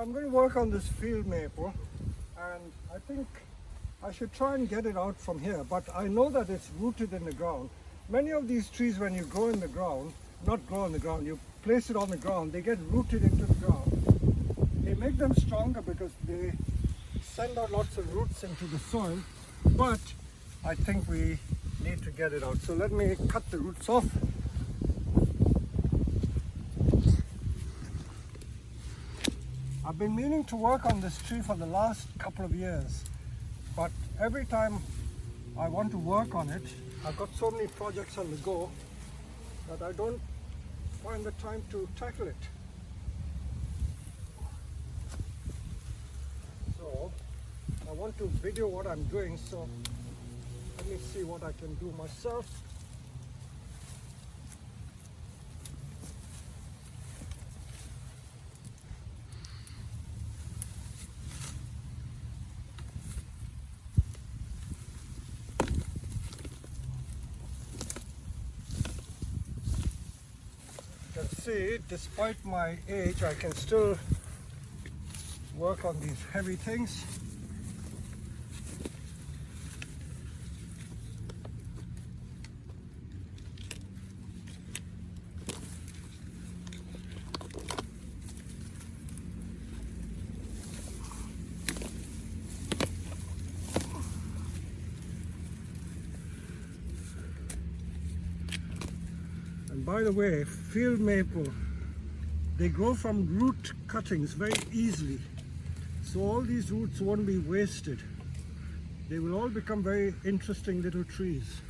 I'm going to work on this field maple, and I think I should try and get it out from here, but I know that it's rooted in the ground. Many of these trees, when you grow in the ground, not grow in the ground, you place it on the ground, they get rooted into the ground. They make them stronger because they send out lots of roots into the soil, but I think we need to get it out. So let me cut the roots off. I've been meaning to work on this tree for the last couple of years, but every time I want to work on it, I've got so many projects on the go that I don't find the time to tackle it. So I want to video what I'm doing, so let me see what I can do myself. You can see, despite my age, I can still work on these heavy things. And by the way, field maple, they grow from root cuttings very easily. So all these roots won't be wasted. They will all become very interesting little trees.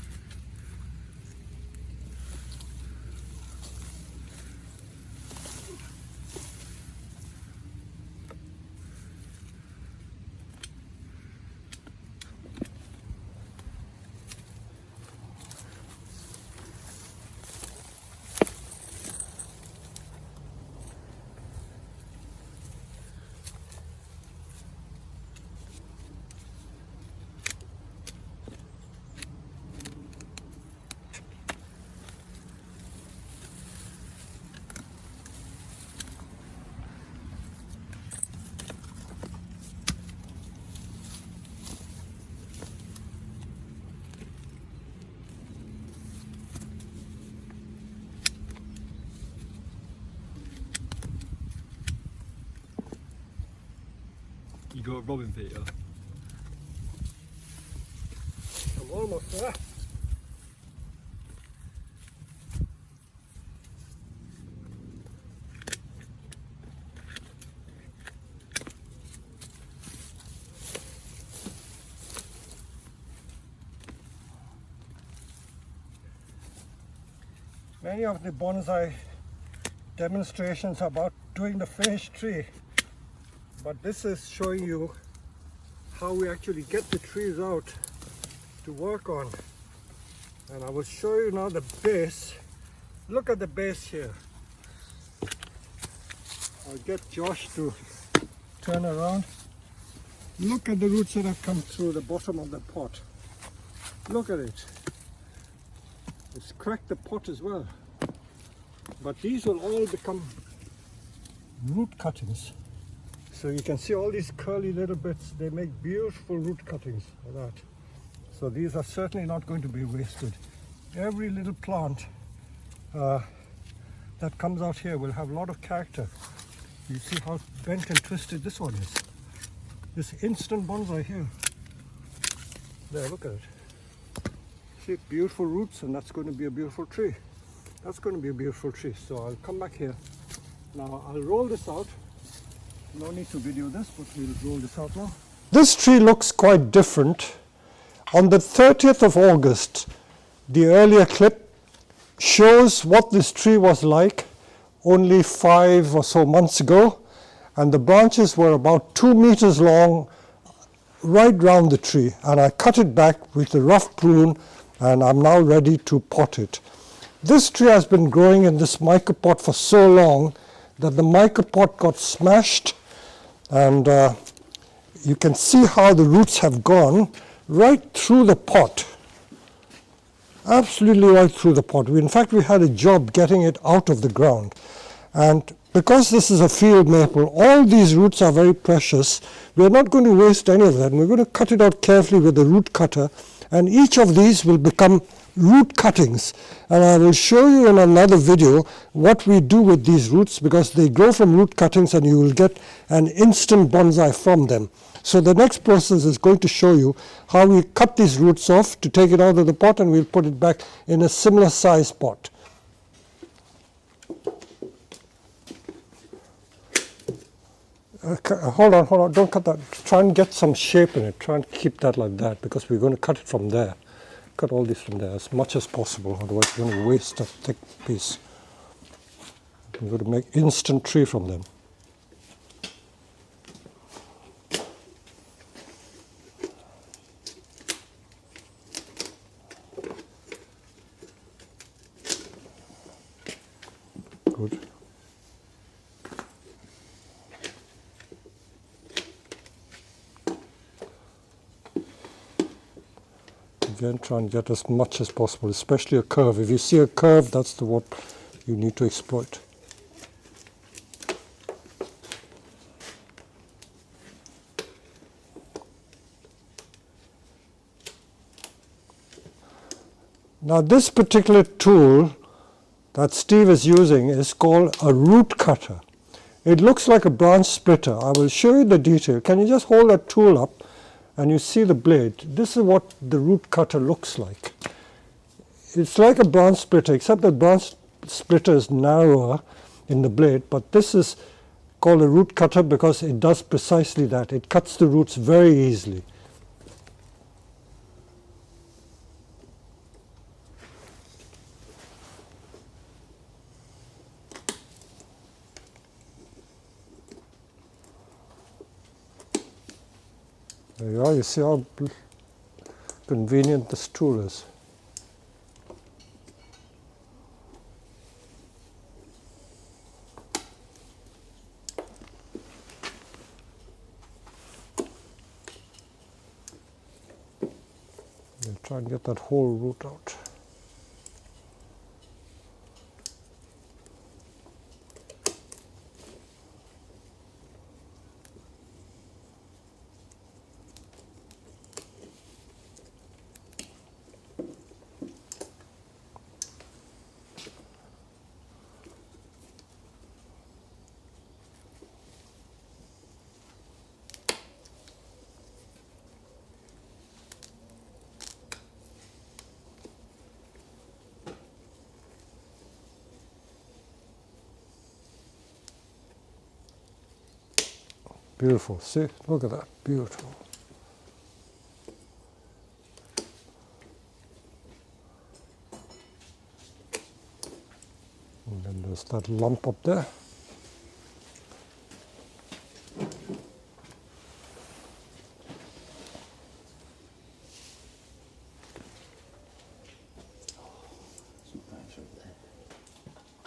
You got a robin, Peter? I'm almost there. Many of the bonsai demonstrations are about doing the finished tree, but this is showing you how we actually get the trees out to work on. And I will show you now the base. Look at the base here. I'll get Josh to turn around. Look at the roots that have come through the bottom of the pot. Look at it. It's cracked the pot as well. But these will all become root cuttings. So you can see all these curly little bits, they make beautiful root cuttings like that. So these are certainly not going to be wasted. Every little plant that comes out here will have a lot of character. You see how bent and twisted this one is. This instant bonsai here. There, look at it. See, beautiful roots, and that's going to be a beautiful tree. That's going to be a beautiful tree. So I'll come back here. Now I'll roll this out. No need to video this, but we'll roll this out now. This tree looks quite different. On the 30th of August, the earlier clip shows what this tree was like only 5 or so months ago, and the branches were about 2 meters long right round the tree, and I cut it back with a rough prune, and I'm now ready to pot it. This tree has been growing in this mica pot for so long that the mica pot got smashed, and you can see how the roots have gone right through the pot. Absolutely right through the pot. In fact, we had a job getting it out of the ground. And because this is a field maple, all these roots are very precious. We're not going to waste any of that. We're going to cut it out carefully with the root cutter, and each of these will become root cuttings. And I will show you in another video what we do with these roots, because they grow from root cuttings and you will get an instant bonsai from them. So the next process is going to show you how we cut these roots off to take it out of the pot, and we'll put it back in a similar size pot. Hold on, don't cut that. Try and get some shape in it. Try and keep that like that, because we're going to cut it from there. Cut all these from there as much as possible, otherwise you're going to waste a thick piece. We're going to make instant tree from them. Good. Again, try and get as much as possible, especially a curve. If you see a curve, that's what you need to exploit. Now this particular tool that Steve is using is called a root cutter. It looks like a branch splitter. I will show you the detail. Can you just hold that tool up and you see the blade? This is what the root cutter looks like. It's like a branch splitter, except the branch splitter is narrower in the blade, but this is called a root cutter because it does precisely that. It cuts the roots very easily. There you are. You see how convenient this tool is. We'll try and get that whole root out. Beautiful. See, look at that. Beautiful. And then there's that lump up there.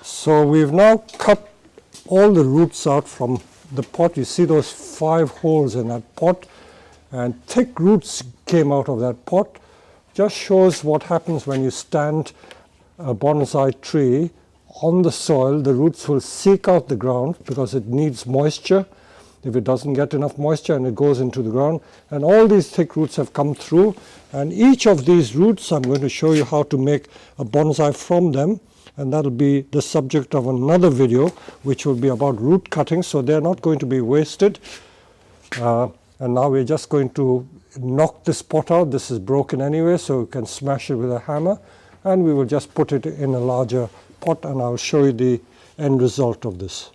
So we've now cut all the roots out from the pot. You see those 5 holes in that pot, and thick roots came out of that pot. Just shows what happens when you stand a bonsai tree on the soil. The roots will seek out the ground because it needs moisture. If it doesn't get enough moisture, and it goes into the ground, and all these thick roots have come through, and each of these roots I'm going to show you how to make a bonsai from them. And that'll be the subject of another video, which will be about root cutting, so they're not going to be wasted. And now we're just going to knock this pot out. This is broken anyway, so you can smash it with a hammer, and we will just put it in a larger pot, and I'll show you the end result of this.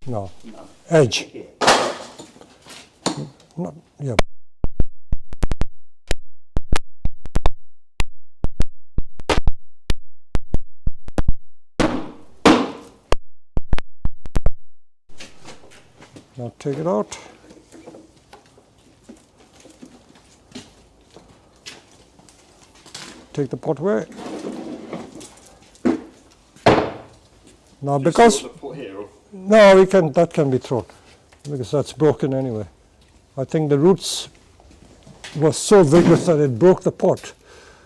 No. Edge. No. Yeah. Now take it out. Take the pot away. Now because no, we can, that can be thrown because that's broken anyway. I think the roots were so vigorous that it broke the pot.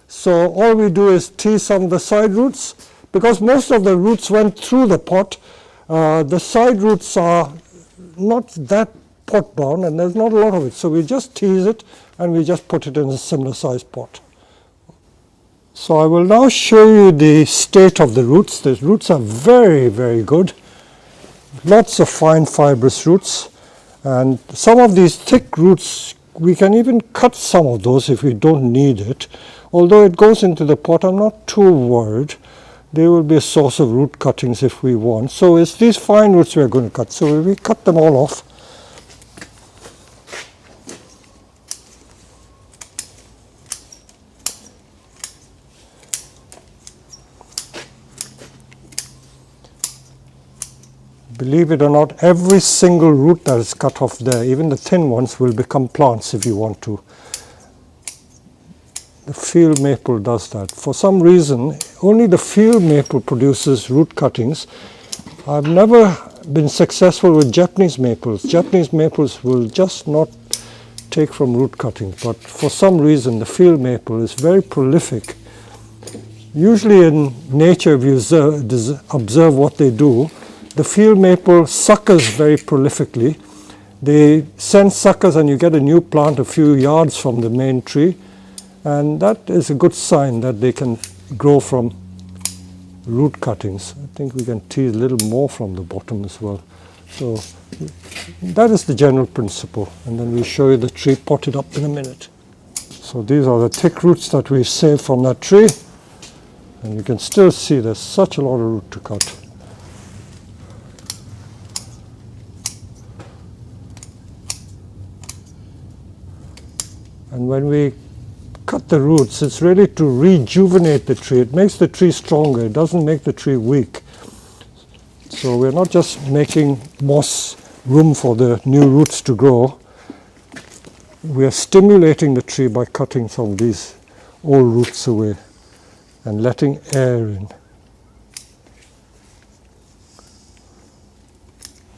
So all we do is tease some of the side roots. Because most of the roots went through the pot, the side roots are not that pot bound and there's not a lot of it. So we just tease it and we just put it in a similar sized pot. So I will now show you the state of the roots. The roots are very, very good. Lots of fine fibrous roots. And some of these thick roots, we can even cut some of those if we don't need it. Although it goes into the pot, I'm not too worried. They will be a source of root cuttings if we want. So it's these fine roots we're going to cut. So we cut them all off. Believe it or not, every single root that is cut off there, even the thin ones, will become plants if you want to. The field maple does that. For some reason, only the field maple produces root cuttings. I've never been successful with Japanese maples. Japanese maples will just not take from root cuttings, but for some reason the field maple is very prolific. Usually in nature, if you observe what they do, the field maple suckers very prolifically. They send suckers and you get a new plant a few yards from the main tree. And that is a good sign that they can grow from root cuttings. I think we can tease a little more from the bottom as well. So that is the general principle. And then we'll show you the tree potted up in a minute. So these are the thick roots that we saved from that tree. And you can still see there's such a lot of root to cut. And when we cut the roots, it's really to rejuvenate the tree. It makes the tree stronger. It doesn't make the tree weak. So we're not just making moss room for the new roots to grow. We are stimulating the tree by cutting some of these old roots away and letting air in.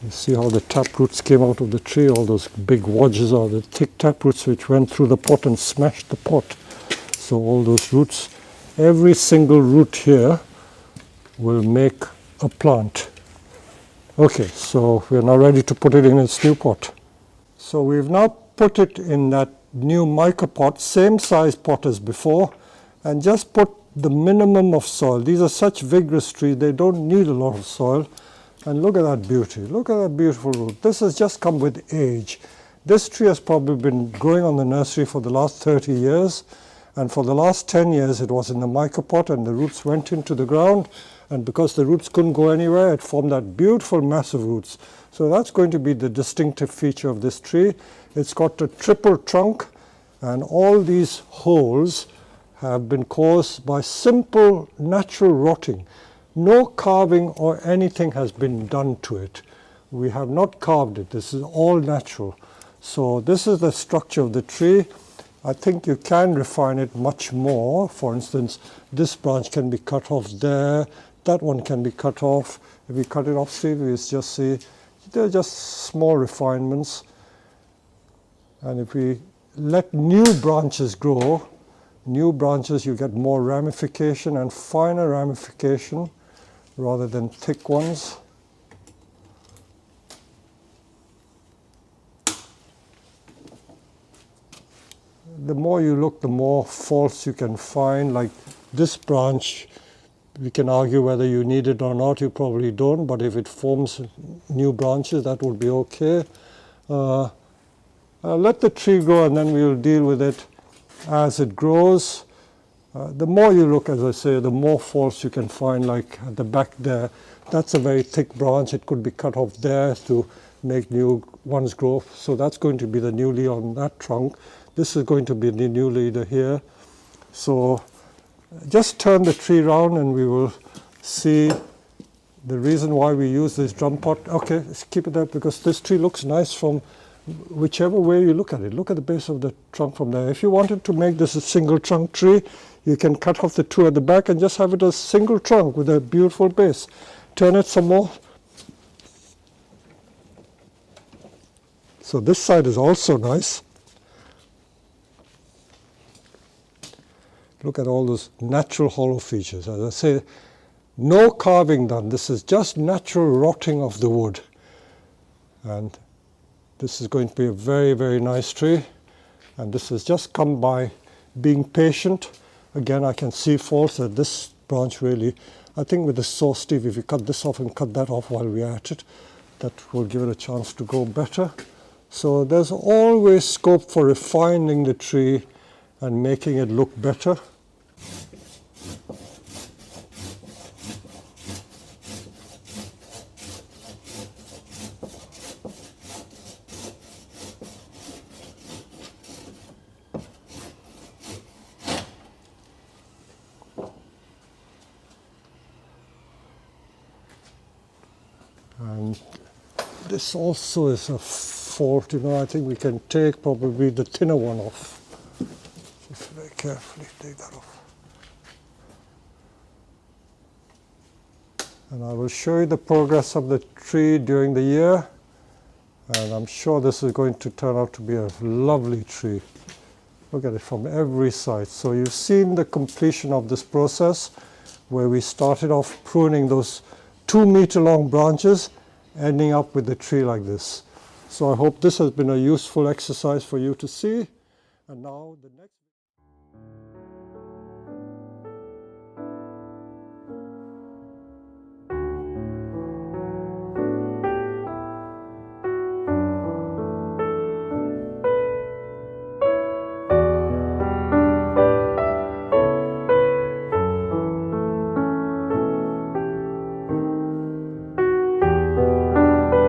You see how the tap roots came out of the tree. All those big wedges are the thick tap roots which went through the pot and smashed the pot. So all those roots, every single root here will make a plant. Okay, so we're now ready to put it in its new pot. So we've now put it in that new mica pot, same size pot as before, and just put the minimum of soil. These are such vigorous trees, they don't need a lot of soil. And look at that beauty. Look at that beautiful root. This has just come with age. This tree has probably been growing on the nursery for the last 30 years. And for the last 10 years, it was in the mica pot and the roots went into the ground. And because the roots couldn't go anywhere, it formed that beautiful mass of roots. So that's going to be the distinctive feature of this tree. It's got a triple trunk, and all these holes have been caused by simple natural rotting. No carving or anything has been done to it. We have not carved it. This is all natural. So this is the structure of the tree. I think you can refine it much more. For instance, this branch can be cut off there. That one can be cut off. If we cut it off straight, we just see they're just small refinements. And if we let new branches grow, new branches, you get more ramification and finer ramification rather than thick ones. The more you look, the more faults you can find. Like this branch, we can argue whether you need it or not. You probably don't, but if it forms new branches, that would be okay. Let the tree grow and then we'll deal with it as it grows. The more you look, as I say, the more faults you can find, like at the back there. That's a very thick branch. It could be cut off there to make new ones grow. So that's going to be the new leaf on that trunk. This is going to be the new leader here. So just turn the tree around and we will see the reason why we use this drum pot. Okay, let's keep it there because this tree looks nice from whichever way you look at it. Look at the base of the trunk from there. If you wanted to make this a single trunk tree, you can cut off the two at the back and just have it a single trunk with a beautiful base. Turn it some more. So this side is also nice. Look at all those natural hollow features. As I say, no carving done. This is just natural rotting of the wood. And this is going to be a very, very nice tree. And this has just come by being patient. Again, I can see faults at this branch really. I think with the saw, Steve, if you cut this off and cut that off while we're at it, that will give it a chance to go better. So there's always scope for refining the tree and making it look better. And this also is a fault, you know. I think we can take probably the thinner one off. Just very carefully take that off. And I will show you the progress of the tree during the year. And I'm sure this is going to turn out to be a lovely tree. Look at it from every side. So you've seen the completion of this process where we started off pruning those 2-meter long branches, ending up with a tree like this. So I hope this has been a useful exercise for you to see. And now the next